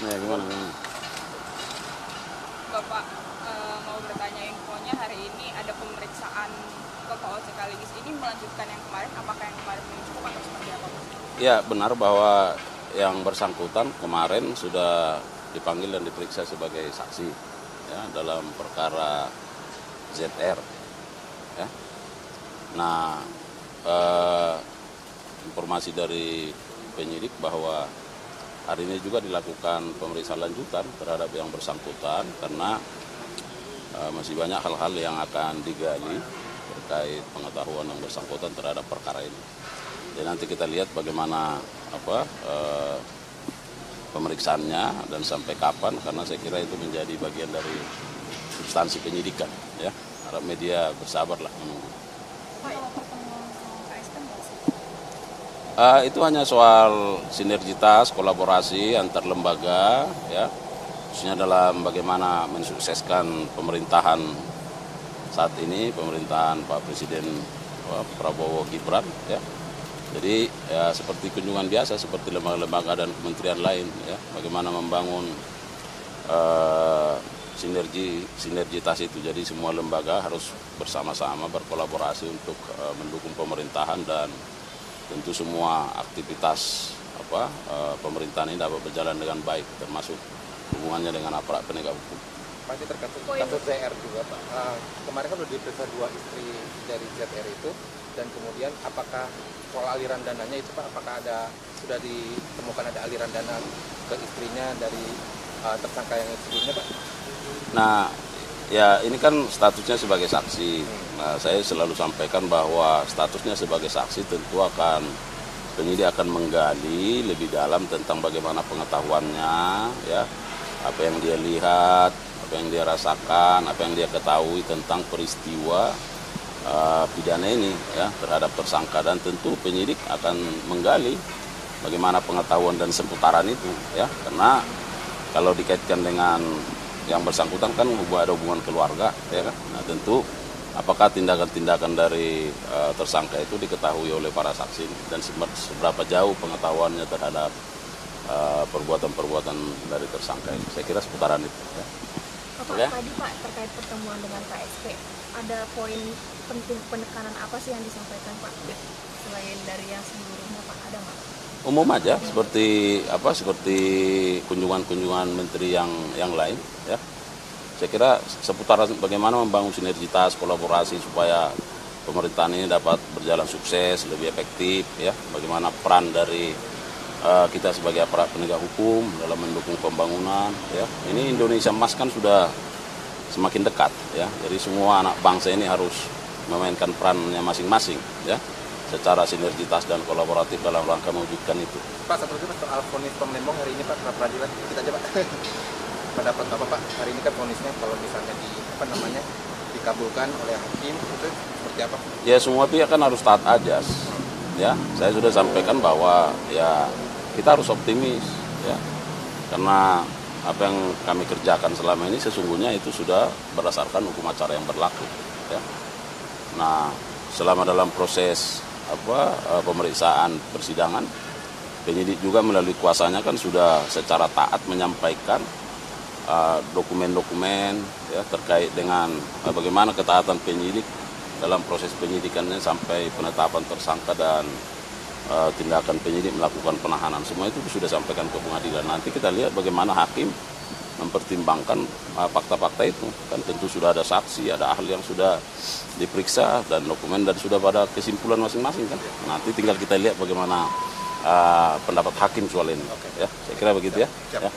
Ya, gimana? Bapak mau bertanya infonya hari ini ada pemeriksaan Bapak OC Kaligis ini melanjutkan yang kemarin, apakah yang kemarin belum cukup atau seperti apa? Ya, benar bahwa yang bersangkutan kemarin sudah dipanggil dan diperiksa sebagai saksi ya, dalam perkara ZR. Ya. Nah, informasi dari penyidik bahwa hari ini juga dilakukan pemeriksaan lanjutan terhadap yang bersangkutan karena masih banyak hal-hal yang akan digali terkait pengetahuan yang bersangkutan terhadap perkara ini. Jadi nanti kita lihat bagaimana pemeriksaannya dan sampai kapan, karena saya kira itu menjadi bagian dari substansi penyidikan. Ya, harap media bersabarlah menunggu. Itu hanya soal sinergitas, kolaborasi antar lembaga, ya, khususnya dalam bagaimana mensukseskan pemerintahan saat ini, pemerintahan Pak Presiden Prabowo Gibran, ya. Jadi ya seperti kunjungan biasa, seperti lembaga-lembaga dan kementerian lain, ya, bagaimana membangun sinergitas itu. Jadi semua lembaga harus bersama-sama berkolaborasi untuk mendukung pemerintahan dan tentu semua aktivitas pemerintahan ini dapat berjalan dengan baik, termasuk hubungannya dengan aparat penegak hukum. Pak, ini terkait kasus ZR juga, Pak. Kemarin kan sudah diperiksa 2 istri dari ZR itu, dan kemudian apakah soal aliran dananya itu, Pak, apakah sudah ditemukan ada aliran dana ke istrinya dari tersangka yang sebelumnya, Pak? Nah, ya ini kan statusnya sebagai saksi. Nah, saya selalu sampaikan bahwa statusnya sebagai saksi tentu penyidik akan menggali lebih dalam tentang bagaimana pengetahuannya, ya, apa yang dia lihat, apa yang dia rasakan, apa yang dia ketahui tentang peristiwa pidana ini, ya, terhadap tersangka, dan tentu penyidik akan menggali bagaimana pengetahuan dan seputaran itu, ya, karena kalau dikaitkan dengan yang bersangkutan kan ada hubungan keluarga, ya kan. Nah, tentu apakah tindakan-tindakan dari tersangka itu diketahui oleh para saksi dan seberapa jauh pengetahuannya terhadap perbuatan-perbuatan dari tersangka ini. Saya kira seputaran itu, ya. Pak, tadi Pak terkait pertemuan dengan KSP, ada poin penting penekanan apa sih yang disampaikan Pak? Selain dari yang sebelumnya, Pak, ada nggak? Umum aja, seperti kunjungan-kunjungan menteri yang lain, ya. Saya kira seputar bagaimana membangun sinergitas, kolaborasi supaya pemerintahan ini dapat berjalan sukses, lebih efektif, ya. Bagaimana peran dari kita sebagai aparat penegak hukum dalam mendukung pembangunan, ya. Ini Indonesia Emas kan sudah semakin dekat, ya. Jadi semua anak bangsa ini harus memainkan perannya masing-masing, ya, secara sinergitas dan kolaboratif dalam rangka mewujudkan itu. Pak, satu lagi, Pak, soal vonis Pemlembong hari ini, Pak, pra peradilan, kita aja, Pak. Pendapat Bapak, Pak, hari ini kan vonisnya kalau misalnya dikabulkan oleh hakim, itu seperti apa? Ya, semua pihak kan harus taat ajas, ya. Saya sudah sampaikan bahwa ya kita harus optimis, ya, karena apa yang kami kerjakan selama ini sesungguhnya itu sudah berdasarkan hukum acara yang berlaku, ya. Nah, selama dalam proses pemeriksaan persidangan, penyidik juga melalui kuasanya kan sudah secara taat menyampaikan dokumen-dokumen, ya, terkait dengan bagaimana ketaatan penyidik dalam proses penyidikannya sampai penetapan tersangka dan tindakan penyidik melakukan penahanan. Semua itu sudah sampaikan ke pengadilan. Nanti kita lihat bagaimana hakim mempertimbangkan fakta-fakta itu. Kan tentu sudah ada saksi, ada ahli yang sudah diperiksa dan dokumen, dan sudah pada kesimpulan masing-masing kan. Nanti tinggal kita lihat bagaimana pendapat hakim soal ini. Ya, saya kira begitu, ya. Siap. Ya.